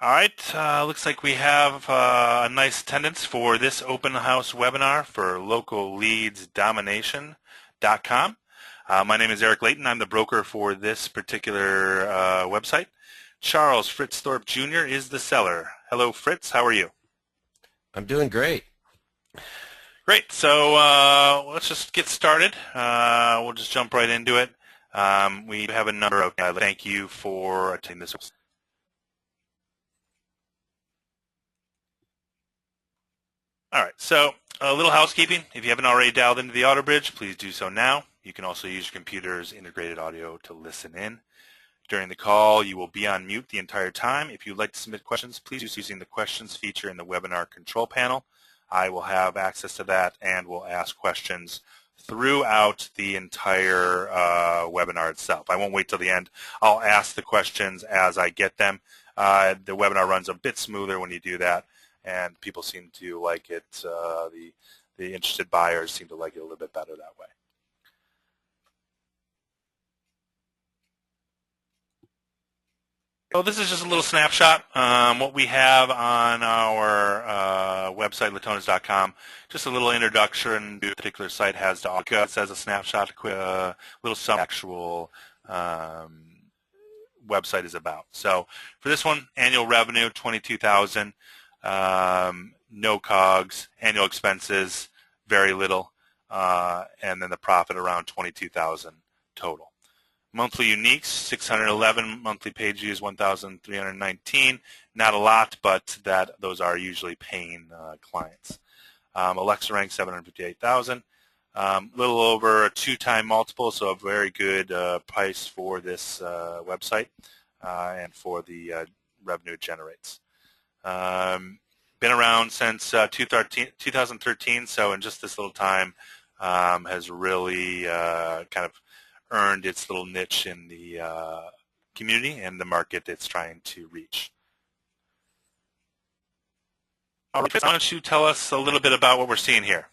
All right, looks like we have a nice attendance for this open house webinar for localleadsdomination.com. My name is Eric Layton. I'm the broker for this particular website. Charles Fritz Thorpe Jr. is the seller. Hello, Fritz. How are you? I'm doing great. Great. So let's just get started. We'll just jump right into it. We have a number of thank you for attending this. All right, so a little housekeeping. If you haven't already dialed into the auto bridge, please do so now. You can also use your computer's integrated audio to listen in. During the call, you will be on mute the entire time. If you'd like to submit questions, please use using the questions feature in the webinar control panel. I will have access to that and will ask questions throughout the entire webinar itself. I won't wait till the end. I'll ask the questions as I get them. The webinar runs a bit smoother when you do that, and people seem to like it. The interested buyers seem to like it a little bit better that way. So this is just a little snapshot. What we have on our website, latonas.com, just a little introduction to the particular site has to offer. It says a snapshot, a little some actual website is about. So for this one, annual revenue, $22,000. No COGS, annual expenses, very little, and then the profit around $22,000 total. Monthly uniques, 611. Monthly page views, 1,319. Not a lot, but those are usually paying clients. Alexa rank, 758,000. Little over a 2-time multiple, so a very good price for this website and for the revenue it generates. Been around since 2013, so in just this little time has really kind of earned its little niche in the community and the market it's trying to reach. All right, why don't you tell us a little bit about what we're seeing here?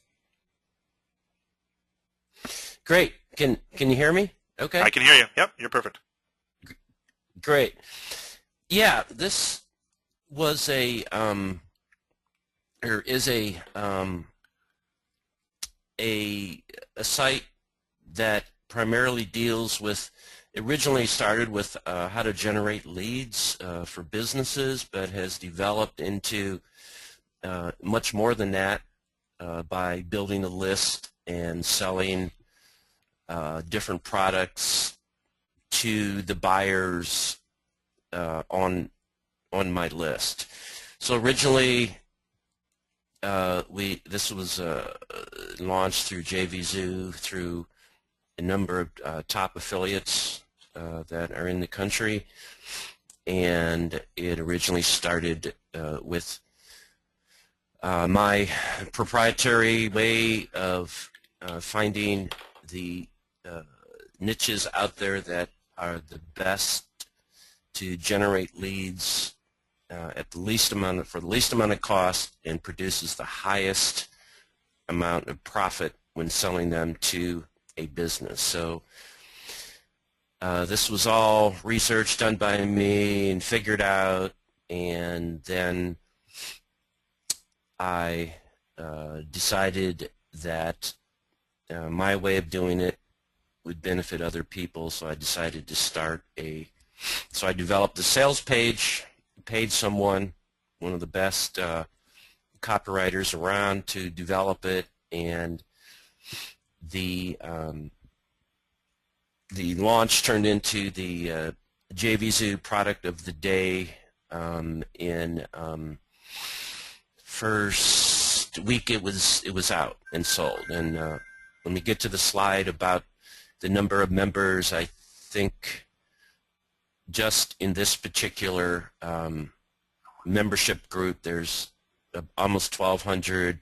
Great. Can you hear me? Okay. I can hear you. Yep, you're perfect. Great. Yeah, this was is a site that primarily deals with, originally started with how to generate leads for businesses, but has developed into much more than that by building a list and selling different products to the buyers on my list. So originally, this was launched through JVZoo, through a number of top affiliates that are in the country, and it originally started with my proprietary way of finding the niches out there that are the best to generate leads at the least amount for the least amount of cost and produces the highest amount of profit when selling them to a business. So this was all research done by me and figured out, and then I decided that my way of doing it would benefit other people, so I decided to so I developed a sales page, paid someone, one of the best copywriters around, to develop it, and the launch turned into the JVZoo product of the day. In first week it was out and sold. And when we get to the slide about the number of members, I think just in this particular membership group there's almost 1,200,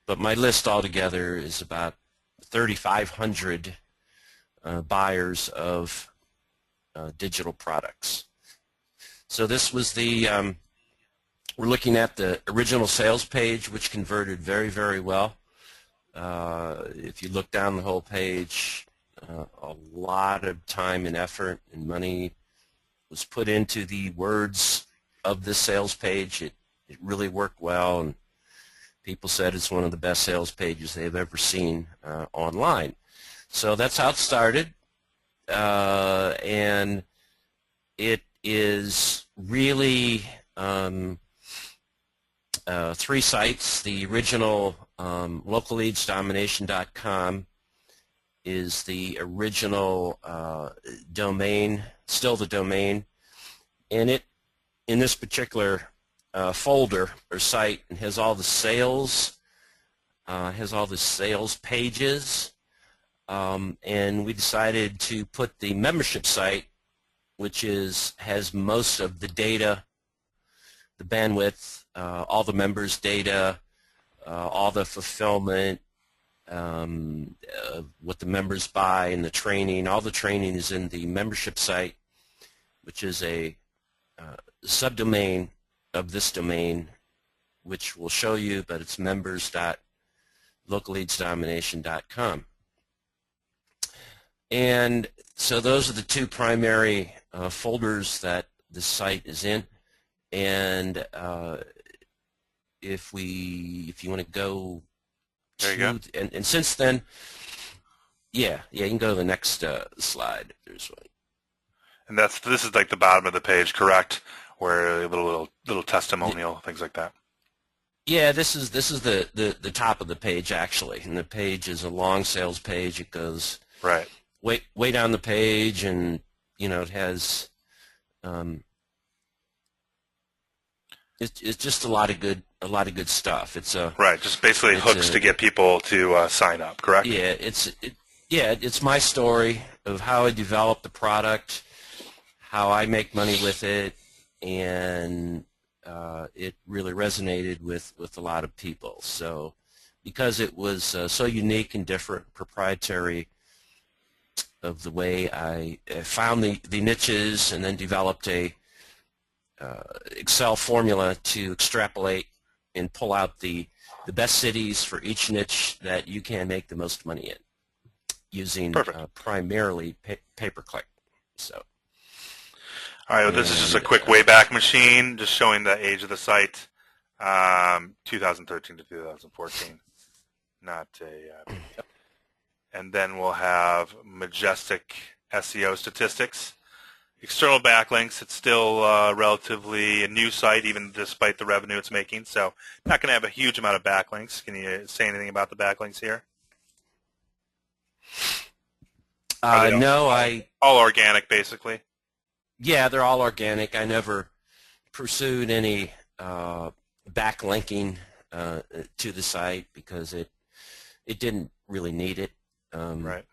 but my list altogether is about 3,500 buyers of digital products. So this was we're looking at the original sales page, which converted very, very well. If you look down the whole page, a lot of time and effort and money was put into the words of this sales page. It really worked well, and people said it's one of the best sales pages they've ever seen online. So that's how it started, and it is really 3 sites. The original localleadsdomination.com is the original domain, still the domain, and it, in this particular folder or site, it has all the sales, pages, and we decided to put the membership site, which has most of the data, the bandwidth, all the members' data, all the fulfillment, what the members buy, and the training. All the training is in the membership site, which is a subdomain of this domain, which we'll show you, but it's members.localleadsdomination.com. And so those are the 2 primary folders that the site is in. And if you want to go There you go. And since then, yeah, you can go to the next slide. There's one. And this is like the bottom of the page, correct? Where a little testimonial, things like that. Yeah, this is the top of the page actually, and the page is a long sales page. It goes right way down the page, and it has it's just a lot of good stuff. It's right, just basically hooks to get people to sign up, correct? Yeah, it's my story of how I developed the product, how I make money with it, and it really resonated with a lot of people. So because it was so unique and different, proprietary of the way I found the niches, and then developed a Excel formula to extrapolate and pull out the best cities for each niche that you can make the most money in, using primarily pay-per-click. So. All right, well, this is just a quick Wayback Machine, just showing the age of the site, 2013 to 2014. Not a, and then we'll have Majestic SEO statistics. External backlinks, it's still relatively a new site, even despite the revenue it's making. So not going to have a huge amount of backlinks. Can you say anything about the backlinks here? No, all organic, basically. Yeah, they're all organic. I never pursued any backlinking to the site because it didn't really need it. Right.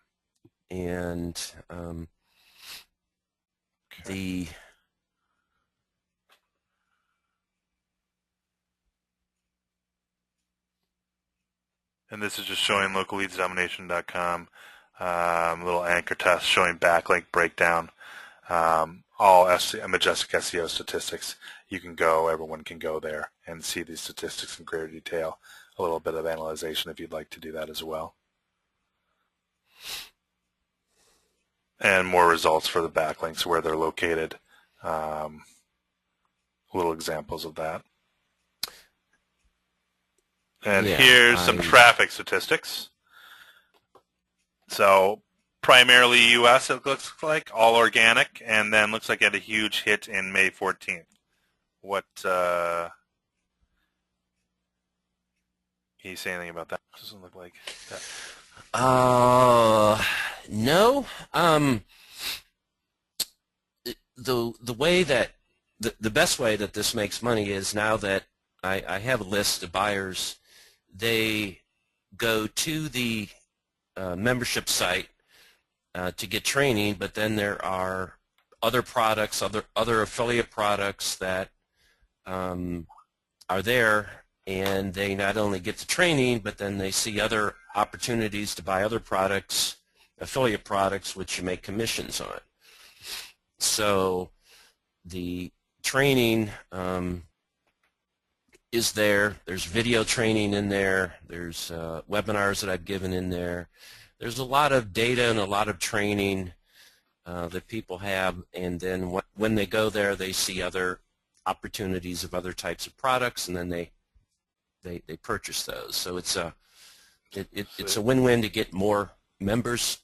And And this is just showing localleadsdomination.com, little anchor test showing backlink breakdown, all Majestic SEO statistics. You can go, everyone can go there and see these statistics in greater detail, a little bit of analyzation if you'd like to do that as well. And more results for the backlinks, where they're located, little examples of that. And here's some traffic statistics. So primarily U.S., it looks like, all organic, and then looks like it had a huge hit in May 14th. What, can you say anything about that? Doesn't look like that. No. The way that the best way that this makes money is, now that I have a list of buyers, they go to the membership site to get training, but then there are other products, other affiliate products that are there, and they not only get the training, but then they see other opportunities to buy other products, affiliate products, which you make commissions on. So the training is there. There's video training in there. There's webinars that I've given in there. There's a lot of data and a lot of training that people have, and then when they go there, they see other opportunities of other types of products, and then they purchase those. So it's a win-win to get more members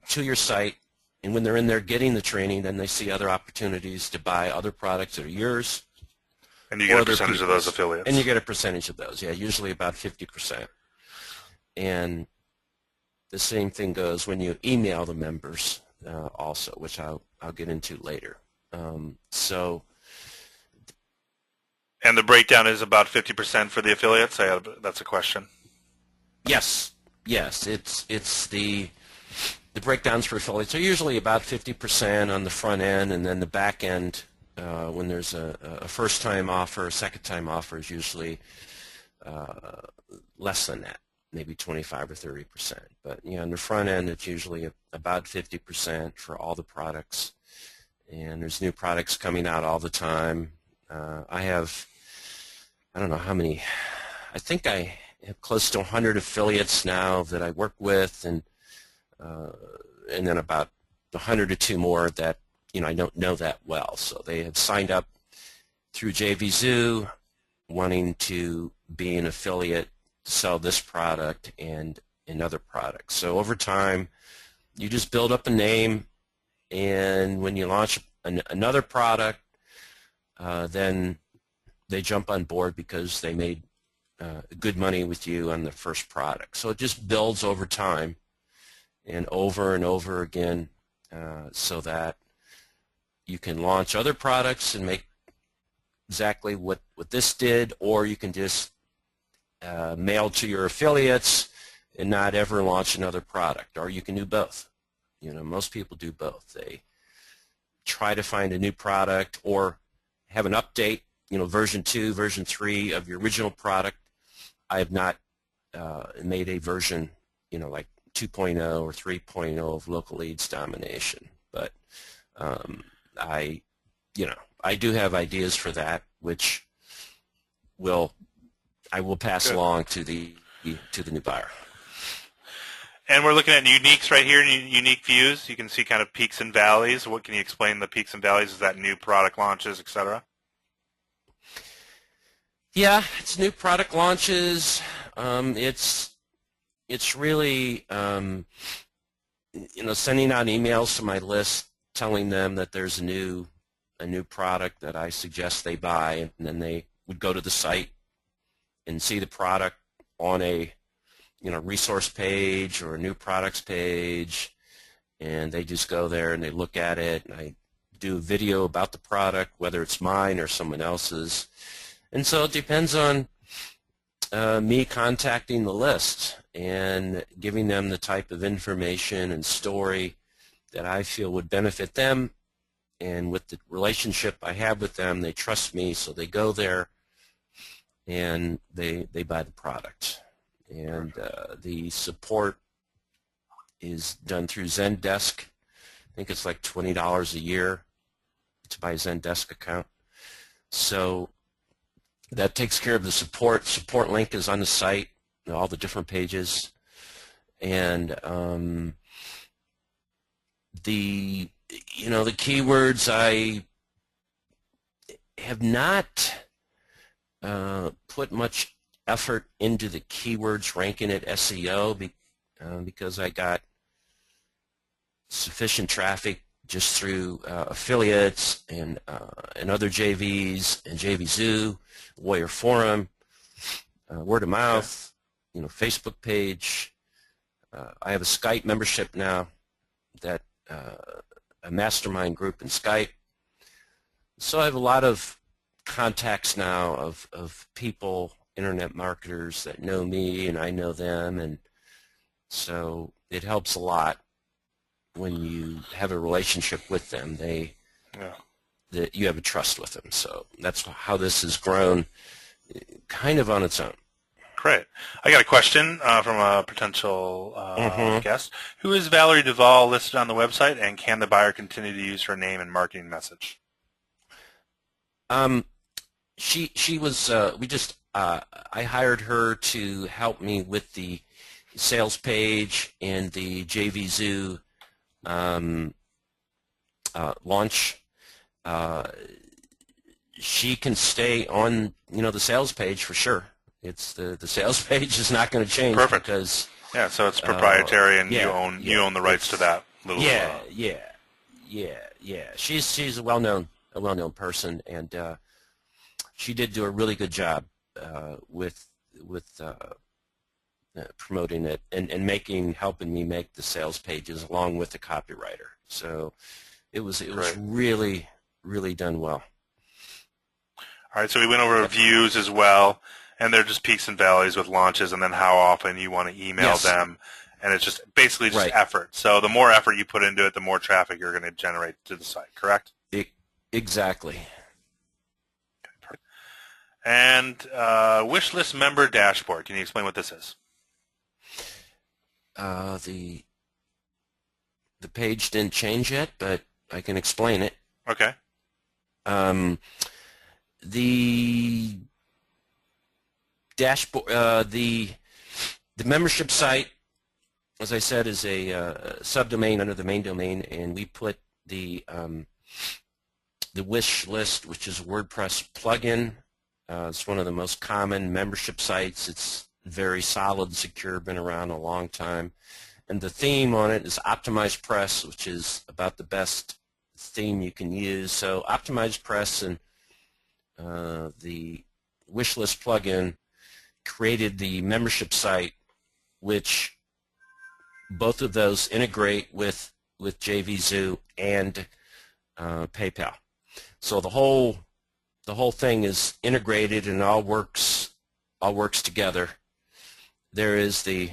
to your site, and when they're in there getting the training, then they see other opportunities to buy other products that are yours. And you get a percentage of those affiliates. And you get a percentage of those, yeah, usually about 50%. And the same thing goes when you email the members also, which I'll get into later. So. And the breakdown is about 50% for the affiliates? That's a question. Yes. It's the breakdowns for affiliates are usually about 50% on the front end, and then the back end, when there's a first-time offer, a second-time offer is usually less than that, maybe 25 or 30%. But on the front end, it's usually about 50% for all the products, and there's new products coming out all the time. I don't know how many. I think I have close to 100 affiliates now that I work with, and then about 100 or two more that I don't know that well. So they have signed up through JVZoo, wanting to be an affiliate, sell this product and other products. So over time, you just build up a name, and when you launch another product, then they jump on board because they made good money with you on the first product. So it just builds over time and over again, so that you can launch other products and make exactly what this did, or you can just mail to your affiliates and not ever launch another product, or you can do both. Most people do both. They try to find a new product or have an update, version 2, version 3 of your original product. I have not made a version, like 2.0 or 3.0 of local leads domination, but I do have ideas for that, which I will pass along to the new buyer. And we're looking at uniques right here, unique views. You can see kind of peaks and valleys. What can you explain the peaks and valleys? Is that new product launches, etc.? Yeah, it's new product launches. It's really sending out emails to my list, telling them that there's a new product that I suggest they buy, and then they would go to the site and see the product on a resource page or a new products page, and they just go there and they look at it, and I do a video about the product, whether it's mine or someone else's. And so it depends on me contacting the list and giving them the type of information and story that I feel would benefit them. And with the relationship I have with them, they trust me, so they go there and they buy the product. And the support is done through Zendesk. I think it's like $20 a year to buy a Zendesk account. So that takes care of the support. Support link is on the site, all the different pages. And the keywords, I have not put much effort into the keywords ranking at SEO because I got sufficient traffic just through affiliates and other JVs and JVZoo, Warrior Forum, word of mouth, Facebook page. I have a Skype membership now, that a mastermind group in Skype. So I have a lot of contacts now of people, internet marketers that know me and I know them, and so it helps a lot when you have a relationship with them. That you have a trust with them. So that's how this has grown, kind of on its own. Great. I got a question from a potential guest. Who is Valerie Duvall listed on the website, and can the buyer continue to use her name and marketing message? She was I hired her to help me with the sales page and the JVZoo launch. she can stay on, the sales page for sure. It's the sales page is not going to change Perfect. because Yeah, so it's proprietary, and yeah, you yeah, own the rights to it's that little. yeah, yeah, yeah. She's a well known person, and she did do a really good job with promoting it and helping me make the sales pages along with the copywriter. So it was Great. really really done well. All right, so we went over Yep. views as well, and they're just peaks and valleys with launches, and then how often you want to email Yes. them, and it's just basically just Right. effort. So the more effort you put into it, the more traffic you're going to generate to the site, correct? It, exactly. And wish list member dashboard. Can you explain what this is? The page didn't change yet, but I can explain it. Okay. Um, the dashboard, the membership site, as I said, is a subdomain under the main domain, and we put the wish list, which is a WordPress plugin. It's one of the most common membership sites. It's very solid and secure, been around a long time. And the theme on it is Optimized Press, which is about the best theme you can use. So Optimized Press and the Wishlist plugin created the membership site, which both of those integrate with JVZoo and PayPal. So the whole thing is integrated and all works together. There is the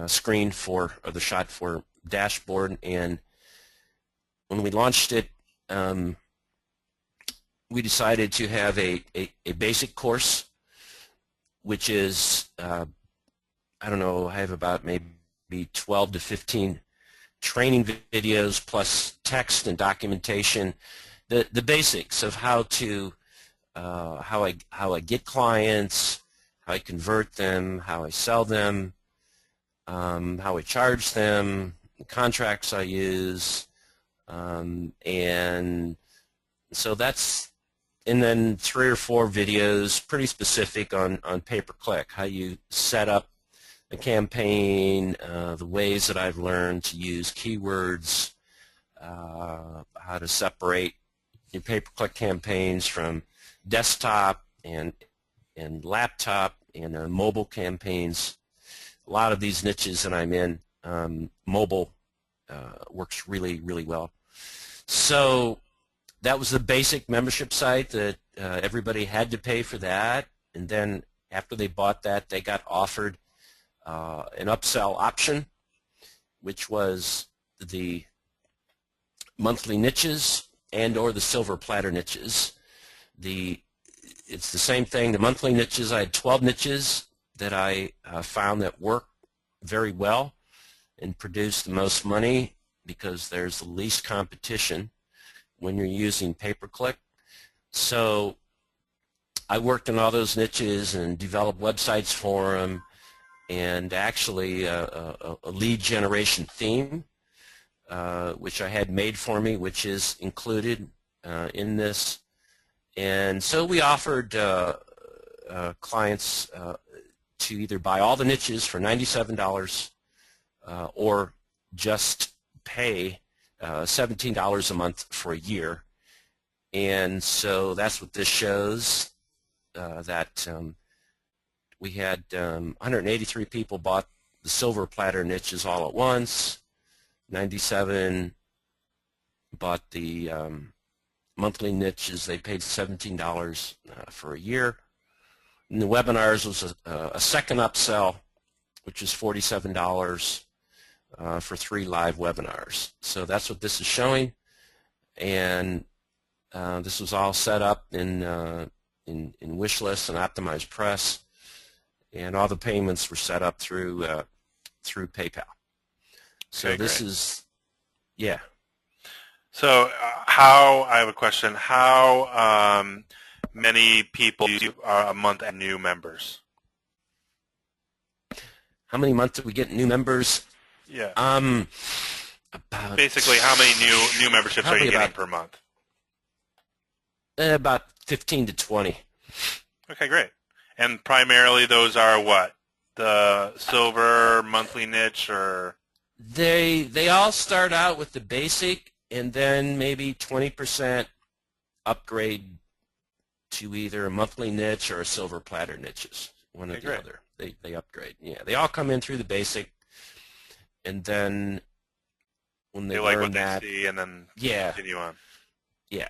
screen or the shot for dashboard, and when we launched it, we decided to have a basic course, which is I don't know, I have about maybe 12 to 15 training videos plus text and documentation, the basics of how I get clients, how I convert them, how I sell them, how I charge them, the contracts I use, and so and then 3 or 4 videos pretty specific on pay-per-click, how you set up a campaign, the ways that I've learned to use keywords, how to separate your pay-per-click campaigns from desktop and laptop and mobile campaigns. A lot of these niches that I'm in, mobile works really, really well. So that was the basic membership site that everybody had to pay for that, and then after they bought that, they got offered an upsell option, which was the monthly niches and or the silver platter niches. It's the same thing. The monthly niches, I had 12 niches that I found that work very well and produce the most money because there's the least competition when you're using pay-per-click. So I worked on all those niches and developed websites for them, and actually a lead generation theme, which I had made for me, which is included in this. And so we offered clients to either buy all the niches for $97 or just pay $17 a month for a year. And so that's what this shows, that we had 183 people bought the silver platter niches all at once. 97 bought the monthly niches. They paid $17 for a year. And the webinars was a second upsell, which is $47 for 3 live webinars. So that's what this is showing. And this was all set up in Wishlist and Optimized Press, and all the payments were set up through PayPal. So Okay, this great. is, yeah. So I have a question. How many people a month add new members? How many months did we get new members? Yeah. About Basically, how many new memberships are you probably getting about per month? About 15 to 20. Okay, great. And primarily those are what? The silver, monthly niche, or? They all start out with the basic, and then maybe 20% upgrade to either a monthly niche or a silver platter niches, one or Okay, the great. other. They upgrade. Yeah, they all come in through the basic, and then when they They like learn what they that, see and then yeah, continue on. yeah,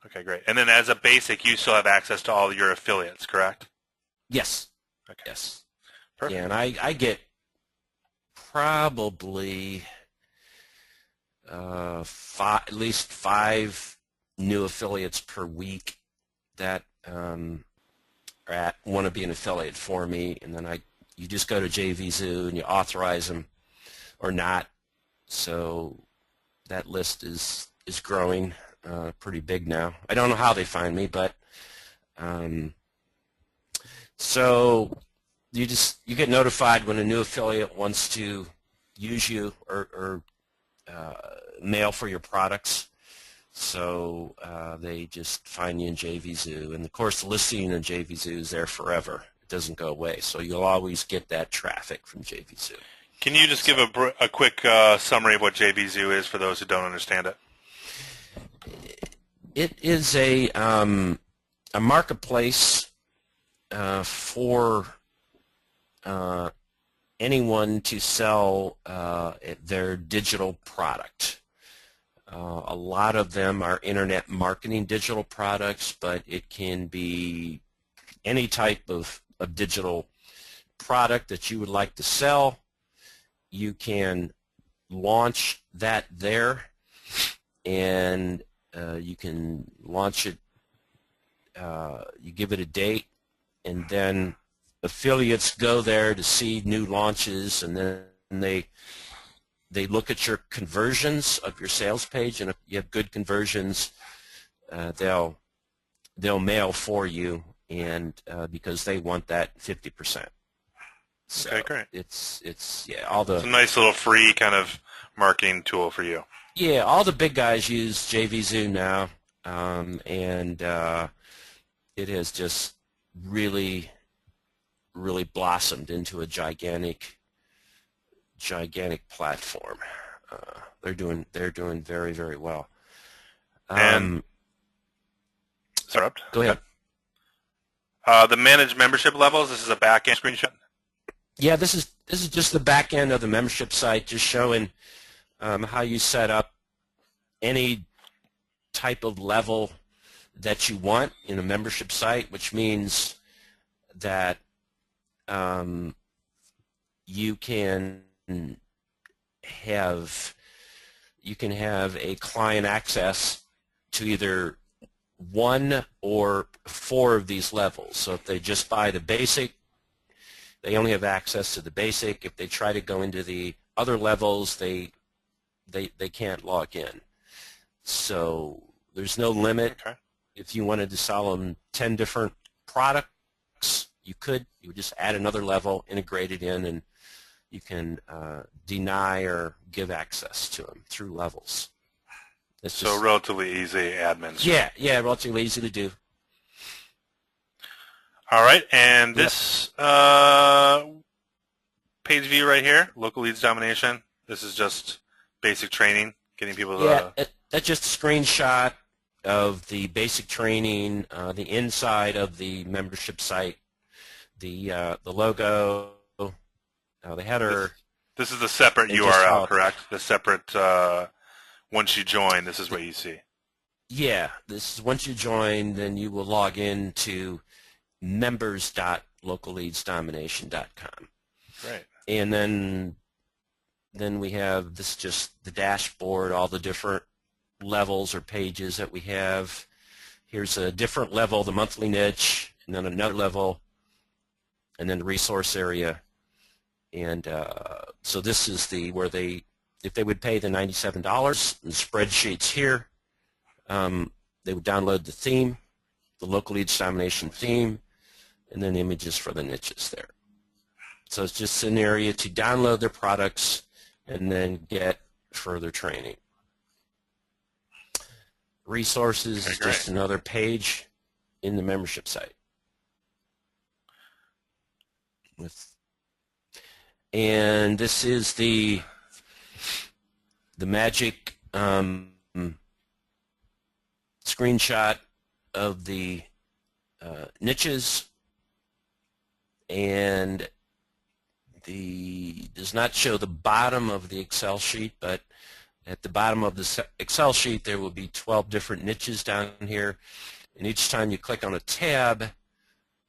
Okay, great. And then as a basic, you still have access to all your affiliates, correct? yes, Okay, yes, yeah, perfect. and I get probably at least 5 new affiliates per week that want to be an affiliate for me, and then you just go to JVZoo and you authorize them or not. So that list is growing pretty big now. I don't know how they find me, but um, so you get notified when a new affiliate wants to use you or mail for your products. So they just find you in JVZoo, and of course the listing in JVZoo is there forever. It doesn't go away, so you'll always get that traffic from JVZoo. Can you just give a quick summary of what JVZoo is for those who don't understand it? It is a marketplace for anyone to sell their digital product. A lot of them are internet marketing digital products, but it can be any type of digital product that you would like to sell. You can launch that there, and you can launch it, you give it a date, and then affiliates go there to see new launches, and then they look at your conversions of your sales page, and if you have good conversions, they'll mail for you, and because they want that 50%. So Okay, great. it's It's a nice little free kind of marketing tool for you. all the big guys use JVZoo now, and it has just really blossomed into a gigantic platform. They're doing very, very well. And sorry, Go ahead. the managed membership levels. This is a back end screenshot. Yeah, this is just the back end of the membership site, just showing how you set up any type of level that you want in a membership site, which means that you can have a client access to either 1 or 4 of these levels. So if they just buy the basic, they only have access to the basic. If they try to go into the other levels, they can't log in. So there's no limit. Okay. If you wanted to sell them 10 different products, you would just add another level, integrate it in, and you can deny or give access to them through levels. So relatively easy admin. Yeah, relatively easy to do. All right, and this page view right here, local leads domination. This is just basic training, getting people to. Yeah, that's just a screenshot of the basic training, the inside of the membership site, the logo, the header. This is the separate URL, correct? The separate. Once you join, this is what you see. Yeah, this is once you join, then you will log in to members.localleadsdomination.com. Right. And then we have this, just the dashboard, all the different levels or pages that we have. Here's a different level, the monthly niche, and then another level, and then the resource area. And so this is where if they would pay the $97, the spreadsheets here, they would download the theme, the local leads domination theme, and then images for the niches there. So it's just an area to download their products and then get further training. Resources Okay, is great. just another page in the membership site. And this is the magic screenshot of the niches, and does not show the bottom of the Excel sheet, but at the bottom of the Excel sheet there will be 12 different niches down here, and each time you click on a tab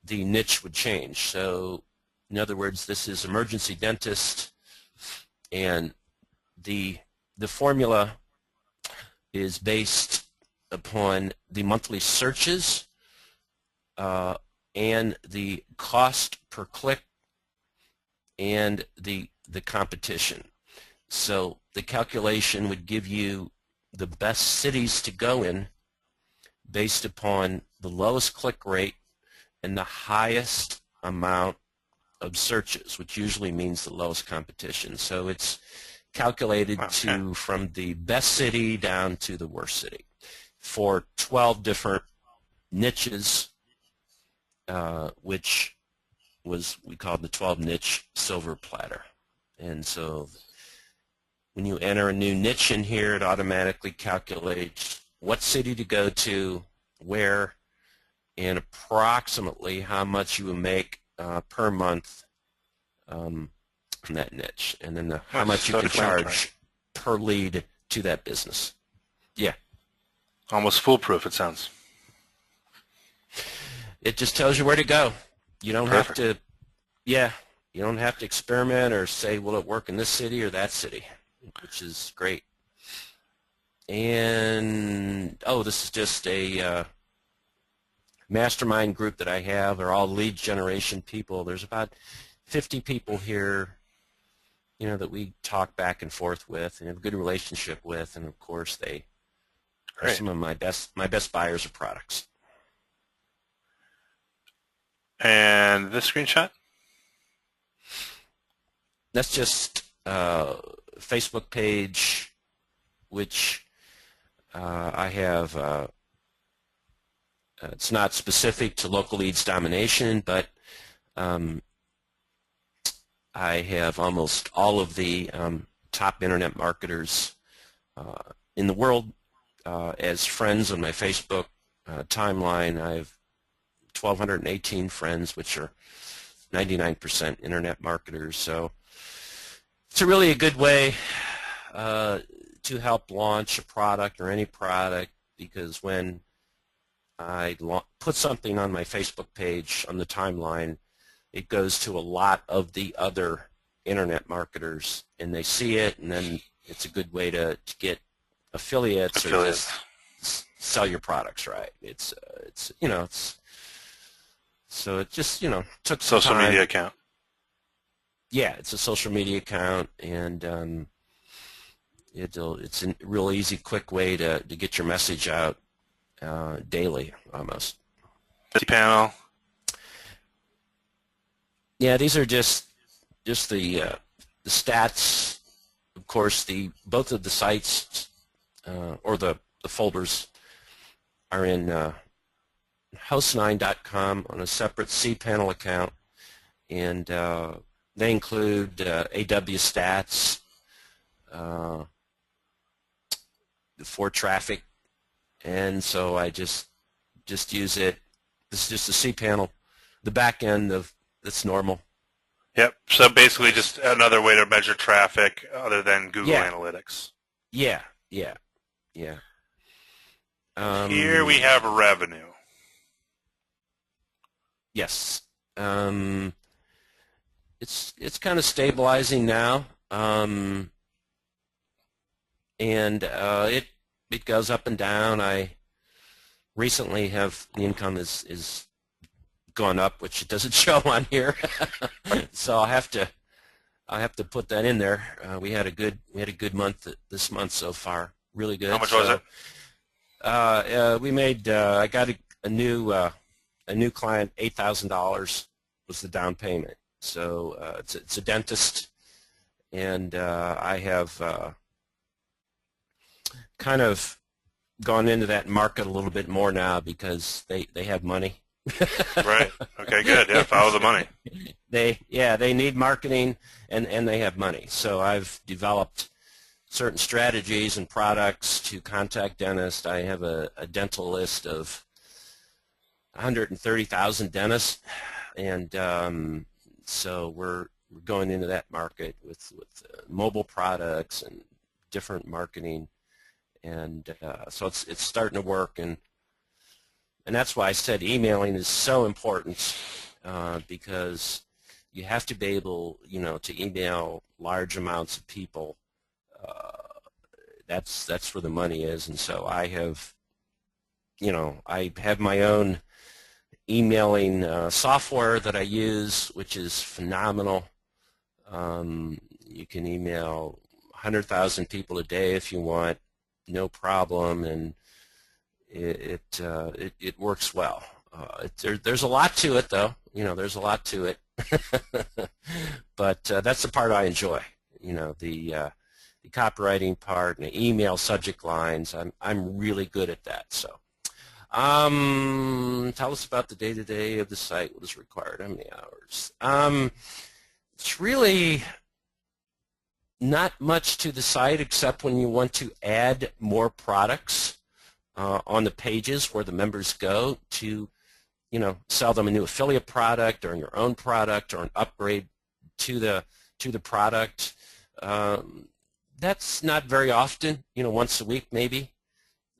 the niche would change. So in other words, this is emergency dentist, and the formula is based upon the monthly searches and the cost per click and the competition. So the calculation would give you the best cities to go in based upon the lowest click rate and the highest amount of searches, which usually means the lowest competition. So it's calculated to from the best city down to the worst city for 12 different niches, which we called the 12 niche silver platter. And so when you enter a new niche in here, it automatically calculates what city to go to, where, and approximately how much you will make per month from that niche, and then how much you can charge per lead to that business. Yeah. Almost foolproof, it sounds. It just tells you where to go. You don't have to, you don't have to experiment or say, will it work in this city or that city, which is great. And, this is just a mastermind group that I have. They're all lead generation people. There's about 50 people here, that we talk back and forth with and have a good relationship with, and of course they are some of my best buyers of products. And this screenshot? That's just a Facebook page, which I have. It's not specific to local leads domination, but I have almost all of the top internet marketers in the world as friends on my Facebook timeline. I have 1,218 friends, which are 99% internet marketers. So it's really a good way to help launch a product or any product, because when I put something on my Facebook page on the timeline, it goes to a lot of the other internet marketers, and they see it, and then it's a good way to get affiliates or just sell your products, right? It's so it just took some social time. Media account. Yeah, it's a social media account, and it's a real easy, quick way to get your message out daily, almost. Panel. Yeah, these are just the stats. Of course, both of the sites or the folders are in host9.com on a separate cPanel account, and they include AW stats for traffic, and so I just use it. This is just a cPanel, the back end of that's normal. Yep. So basically, just another way to measure traffic other than Google Analytics. Yeah. Here we have revenue. Yes. It's kind of stabilizing now, and it goes up and down. I recently have the income is gone up, which it doesn't show on here, so I'll have to put that in there. We had a good month this month so far, really good. How much was it? We made. I got a new client. $8,000 was the down payment. So it's a dentist, and I have kind of gone into that market a little bit more now because they have money. Right. Okay, good. Yeah, follow the money. They need marketing and they have money. So I've developed certain strategies and products to contact dentists. I have a dental list of 130,000 dentists, and so we're going into that market with mobile products and different marketing, and so it's starting to work, and that's why I said emailing is so important, because you have to be able, to email large amounts of people. That's where the money is, and so I have my own emailing software that I use, which is phenomenal. You can email 100,000 people a day if you want, no problem, and it works well. There's a lot to it, though. There's a lot to it, but that's the part I enjoy. The copywriting part and the email subject lines. I'm really good at that. So, tell us about the day-to-day of the site. What is required? How many hours? It's really not much to the site except when you want to add more products on the pages where the members go to, sell them a new affiliate product or your own product or an upgrade to the product. That's not very often, once a week maybe,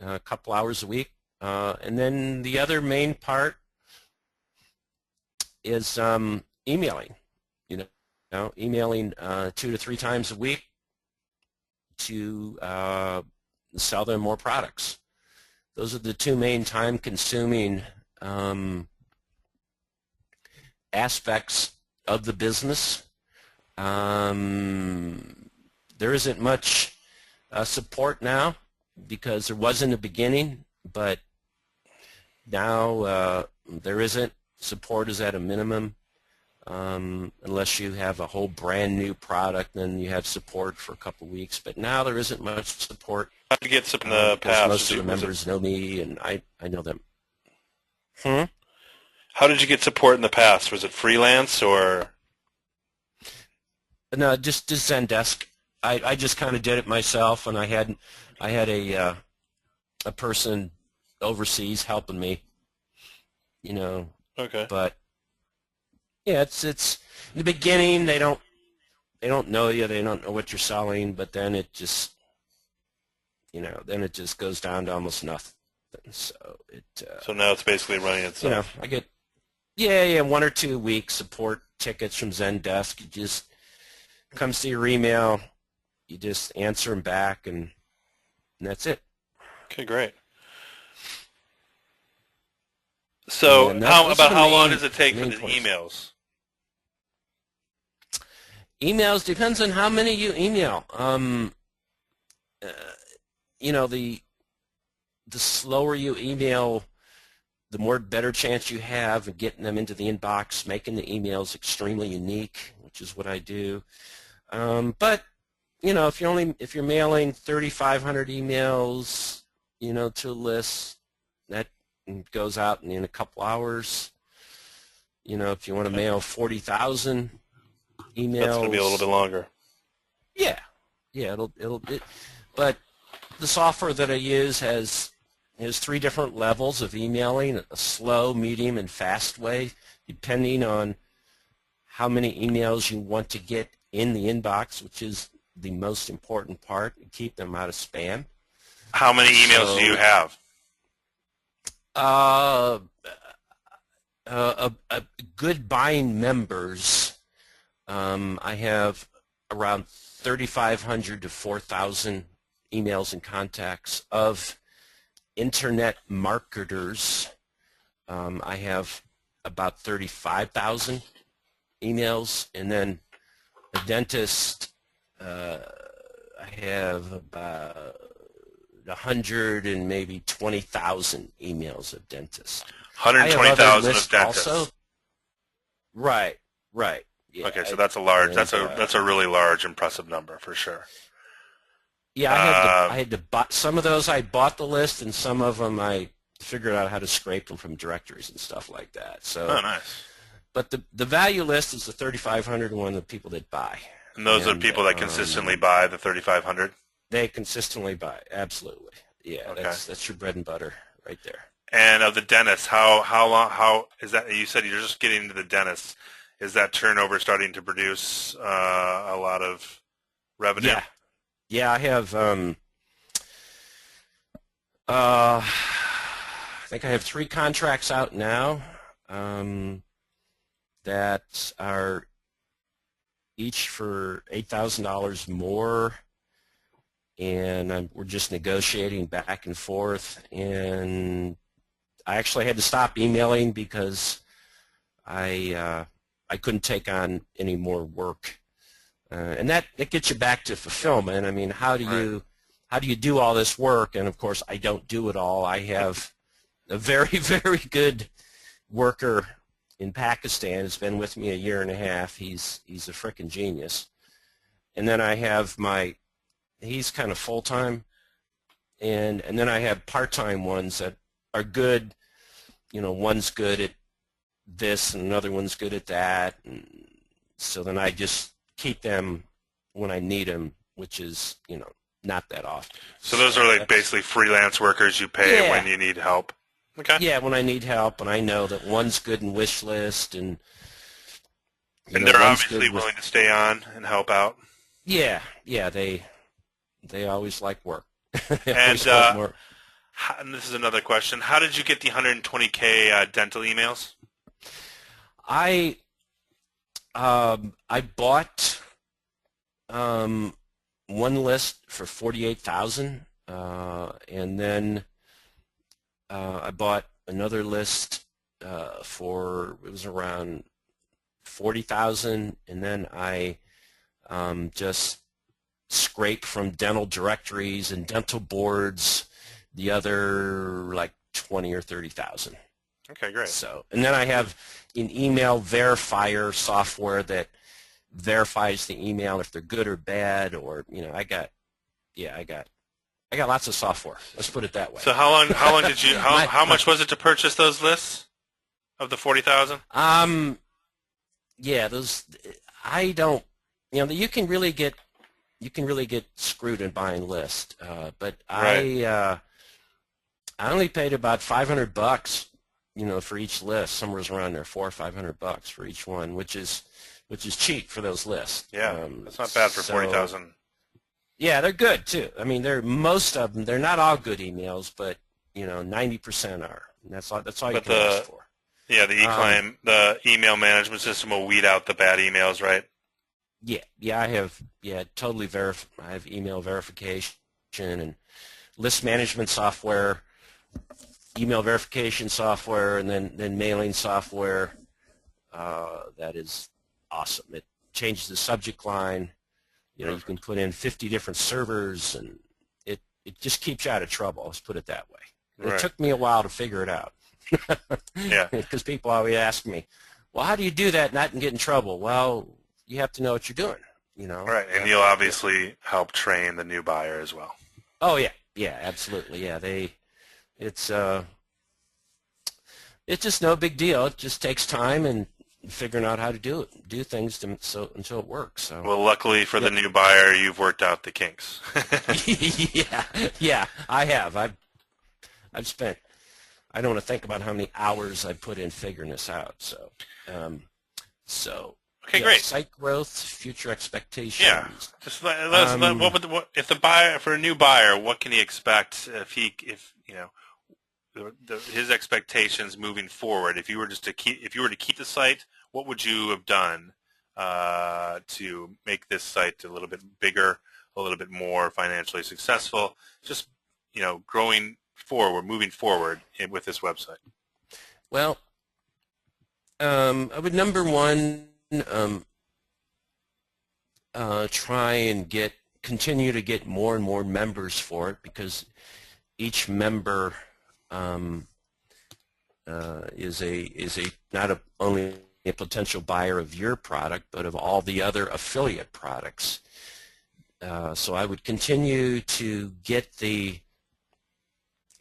a couple hours a week. And then the other main part is emailing, emailing 2 to 3 times a week to sell them more products. Those are the 2 main time-consuming aspects of the business. There isn't much support now because there was in the beginning, but now there isn't. Support is at a minimum. Unless you have a whole brand new product, then you have support for a couple weeks. But now there isn't much support. How did you get some in the past? Most of the members know me, and I know them. How did you get support in the past? Was it freelance or? No, just Zendesk. I just kind of did it myself, and I had a person overseas helping me. Okay. But yeah, it's in the beginning. They don't know you. They don't know what you're selling. But then it just goes down to almost nothing. So So now it's basically running itself. I get 1 or 2 week support tickets from Zendesk. You just comes to your email. You just answer them back, and that's it. Okay, great. So how long does it take for the emails? Emails depends on how many you email. The slower you email, the more better chance you have of getting them into the inbox, making the emails extremely unique, which is what I do. But if you're mailing 3,500 emails, to a list, that goes out in a couple hours. If you want to mail 40,000 emails, That's going to be a little bit longer. Yeah, but the software that I use has 3 different levels of emailing: a slow, medium, and fast way, depending on how many emails you want to get in the inbox, which is the most important part, and keep them out of spam. How many emails do you have? Good buying members, I have around 3,500 to 4,000 emails and contacts. Of internet marketers, I have about 35,000 emails, and then a dentist, I have about 100 and maybe 20,000 emails of dentists. 120,000 of dentists. Also. Right. Yeah, Okay, so that's a really large, impressive number for sure. Yeah, I Um, had to buy some of those. I bought the list, and some of them I figured out how to scrape them from directories and stuff like that. oh, So, nice. but the value list is the 3,500 one of the people that buy, And those are and people that consistently buy the 3,500. they consistently buy. Absolutely, yeah. Okay. That's your bread and butter right there. And of the dentists, how long how is that? You said you're just getting into the dentists. Is that turnover starting to produce a lot of revenue? Yeah, yeah. I have I think I have 3 contracts out now that are each for $8,000 more, and we're just negotiating back and forth. And I actually had to stop emailing because I couldn't take on any more work, and that gets you back to fulfillment. I mean, Right. how do you do all this work? And of course, I don't do it all. I have a very very good worker in Pakistan. Has been with me a year and a half. He's a frickin' genius. And then I have he's kind of full time, and then I have part time ones that are good. You know, one's good at this and another one's good at that, and so then I just keep them when I need them, which is not that often. So those So are like that's basically freelance workers you pay yeah, when you need help. Okay. yeah. When I need help, and I know that one's good in wish list, and And they're one's obviously good with willing to stay on and help out. yeah. They always like work. They And always want more. and this is another question. How did you get the 120K dental emails? I I bought um, one list for 48,000, and then I bought another list for it was around 40,000, and then I just scraped from dental directories and dental boards the other like 20 or 30,000. Okay, great. So, and then I have an email verifier software that verifies the email if they're good or bad, or I got lots of software. Let's put it that way. So how long did you how My much was it to purchase those lists of the 40,000? yeah, those I don't you can really get screwed in buying lists, but Right. I only paid about $500, for each list. Somewhere around there, $400 or $500 for each one, which is cheap for those lists. Yeah. That's not bad for 40,000. Yeah, they're good too. I mean, most of them. They're not all good emails, but 90% are. And that's all you But can ask for. Um, the email management system will weed out the bad emails, right? yeah, I have totally I have email verification and list management software, email verification software, and then mailing software. That is awesome. It changes the subject line. You can Perfect. put in 50 different servers, and it just keeps you out of trouble. Let's put it that way. And it Right. took me a while to figure it out Yeah. because people always ask me, well, how do you do that and not get in trouble? Well, you have to know what you're doing. Right. You And have you'll to, obviously help train the new buyer as well. oh yeah, absolutely, yeah. It's it's just no big deal. It just takes time and figuring out how to do things until it works. So. Well, luckily for the Yep. new buyer, you've worked out the kinks. yeah, I have. I've spent. I don't want to think about how many hours I put in figuring this out. So, um, so Okay, yeah, great. site growth, future Yeah. expectations. Just what Um, would if the buyer for a new buyer, what can he expect if his expectations moving forward? If you were to keep the site, what would you have done to make this site a little bit bigger, a little bit more financially successful? Just moving forward with this website. well, I would number one try and continue to get more and more members for it, because each member um, is a not only a potential buyer of your product, but of all the other affiliate products. So I would continue to get the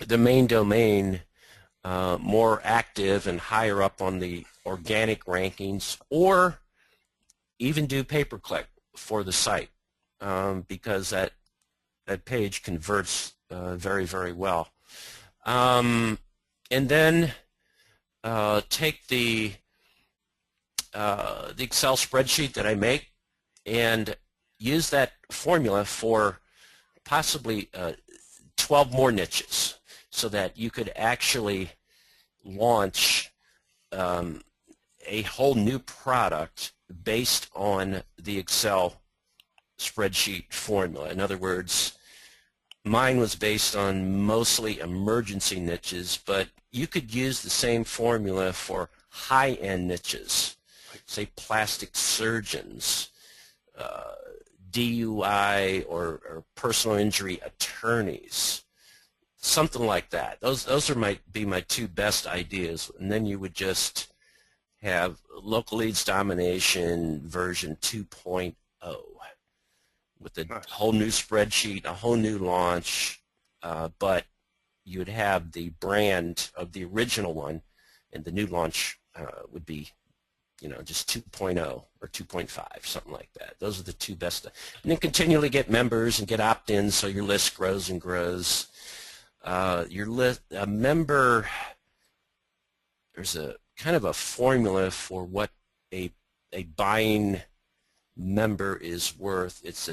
main domain more active and higher up on the organic rankings, or even do pay-per-click for the site, because that page converts very, very well. And then take the Excel spreadsheet that I make and use that formula for possibly 12 more niches, so that you could actually launch a whole new product based on the Excel spreadsheet formula. In other words, mine was based on mostly emergency niches, but you could use the same formula for high-end niches, say plastic surgeons, DUI or personal injury attorneys, something like that. Those might be my two best ideas, and then you would just have local leads domination version 2.0 with a whole new spreadsheet, a whole new launch, but you would have the brand of the original one, and the new launch would be, just 2.0 or 2.5, something like that. Those are the two best. And then continually get members and get opt-ins, so your list grows and grows. Your list, a member, there's a kind of a formula for what a buying member is worth. It's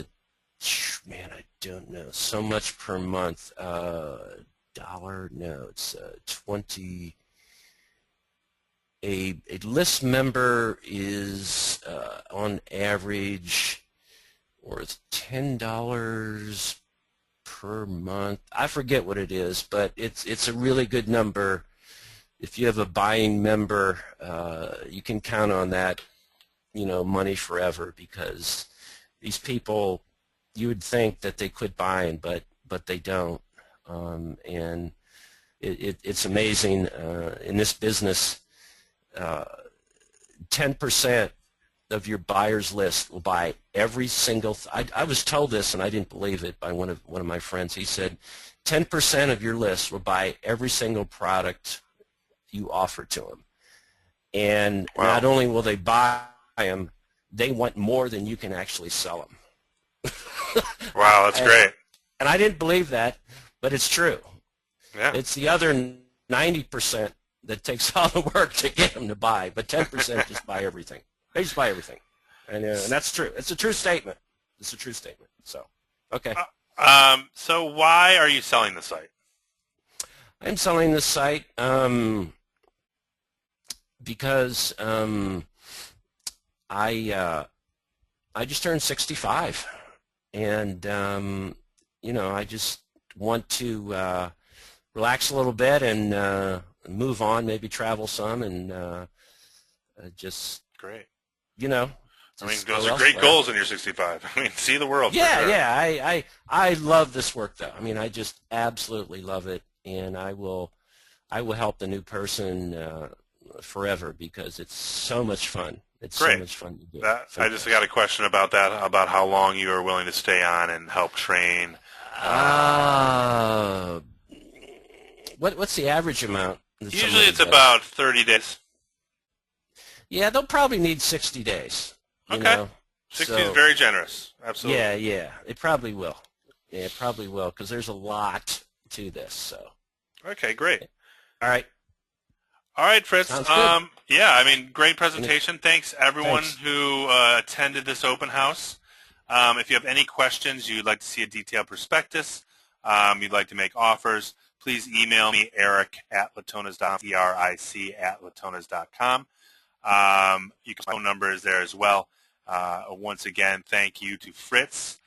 man, I don't know, so much per month. Dollar, no, it's 20. A list member is on average worth $10 per month. I forget what it is, but it's a really good number. If you have a buying member, you can count on that, money forever, because these people, you would think that they quit buying, but they don't. And it's amazing in this business. 10% of your buyer's list will buy every single. I was told this, and I didn't believe it, by one of my friends. He said 10% of your list will buy every single product you offer to them, and Wow. not only will they buy them, they want more than you can actually sell them. Wow, that's great. And I didn't believe that, but it's true. Yeah. It's the other 90% that takes all the work to get them to buy, but 10% just buy everything. They just buy everything, and that's true. It's a true statement. It's a true statement. So, okay. So why are you selling the site? I'm selling the site because I just turned 65, and I just want to relax a little bit and move on, maybe travel some, and just Great. just I mean, go those are elsewhere. great goals when you're 65. I mean, see the world. Yeah, for sure. yeah. I love this work, though. I mean, I just absolutely love it, and I will help the new person forever, because it's so much fun. It's Great. so much fun to do. I just got a question about that, about how long you are willing to stay on and help train. What's the average amount? that Usually somebody it's does? about 30 days. Yeah, they'll probably need 60 days. Okay. 60 is very generous. Absolutely. Yeah. It probably will. Yeah, it probably will, because there's a lot to this. So. Okay, great. All right. All right, Fritz. Sounds good. Yeah, I mean, great presentation. Thanks, everyone Thanks. who attended this open house. If you have any questions, you'd like to see a detailed prospectus, you'd like to make offers, please email me, eric@latonas.com, eric@latonas.com. My phone number is there as well. Once again, thank you to Fritz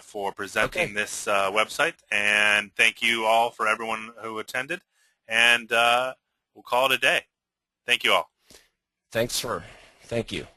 for presenting this website, and thank you all for everyone who attended, and we'll call it a day. Thank you all. Thank you.